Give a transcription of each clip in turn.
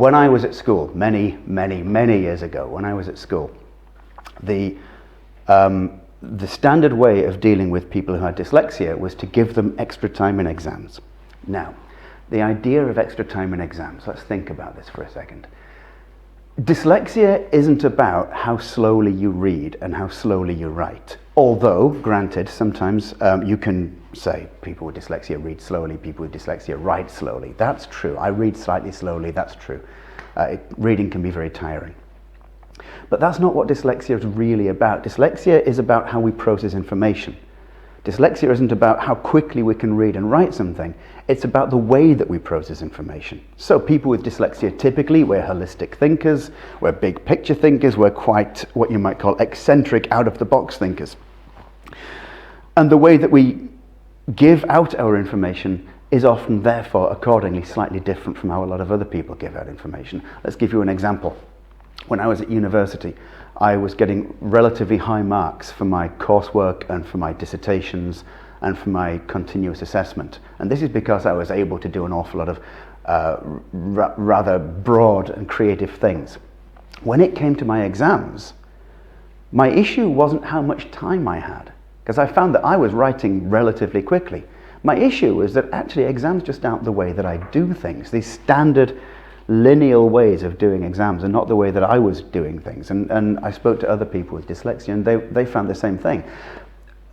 when I was at school, many years ago, when I was at school, the standard way of dealing with people who had dyslexia was to give them extra time in exams. Now, the idea of extra time in exams, let's think about this for a second. Dyslexia isn't about how slowly you read and how slowly you write. Although, granted, sometimes you can say people with dyslexia read slowly, people with dyslexia write slowly. That's true. I read slightly slowly, that's true. Reading can be very tiring. But that's not what dyslexia is really about. Dyslexia is about how we process information. Dyslexia isn't about how quickly we can read and write something. It's about the way that we process information. So people with dyslexia typically, we're holistic thinkers, we're big picture thinkers, we're quite what you might call eccentric, out-of-the-box thinkers. And the way that we give out our information is often, therefore, accordingly, slightly different from how a lot of other people give out information. Let's give you an example. When I was at university, I was getting relatively high marks for my coursework and for my dissertations and for my continuous assessment. And this is because I was able to do an awful lot of rather broad and creative things. When it came to my exams, my issue wasn't how much time I had, because I found that I was writing relatively quickly. My issue was that actually exams just aren't the way that I do things. These standard lineal ways of doing exams are not the way that I was doing things. And I spoke to other people with dyslexia and they found the same thing.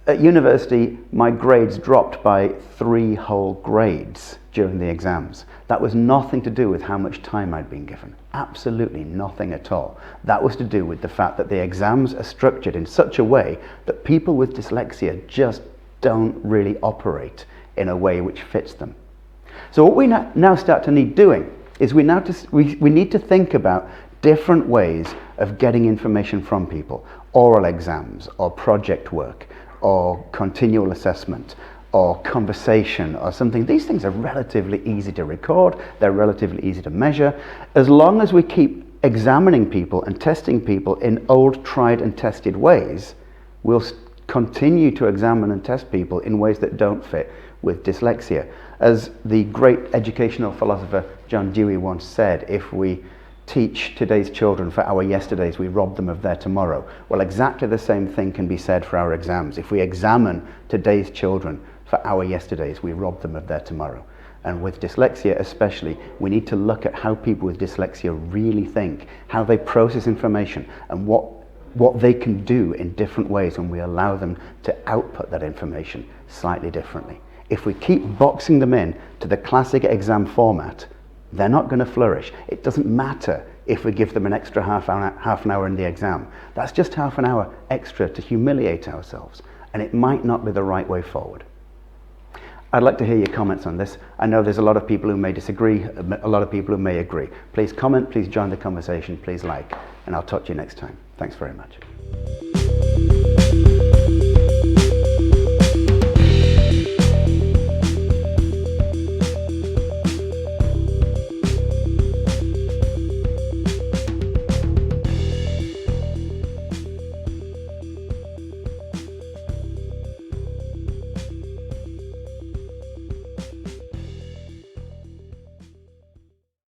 At university, my grades dropped by 3 whole grades during the exams. That was nothing to do with how much time I'd been given. Absolutely nothing at all. That was to do with the fact that the exams are structured in such a way that people with dyslexia just don't really operate in a way which fits them. So what we now start to need doing is we need to think about different ways of getting information from people. Oral exams, or project work, or continual assessment, or conversation, or something. These things are relatively easy to record, they're relatively easy to measure. As long as we keep examining people and testing people in old, tried and tested ways, we'll continue to examine and test people in ways that don't fit with dyslexia. As the great educational philosopher John Dewey once said, if we teach today's children for our yesterdays, we rob them of their tomorrow. Well, exactly the same thing can be said for our exams. If we examine today's children for our yesterdays, we rob them of their tomorrow. And with dyslexia especially, we need to look at how people with dyslexia really think, how they process information, and what they can do in different ways when we allow them to output that information slightly differently. If we keep boxing them in to the classic exam format, they're not going to flourish. It doesn't matter if we give them an extra half an hour in the exam. That's just half an hour extra to humiliate ourselves, and it might not be the right way forward. I'd like to hear your comments on this. I know there's a lot of people who may disagree, a lot of people who may agree. Please comment, please join the conversation, please like, and I'll talk to you next time. Thanks very much.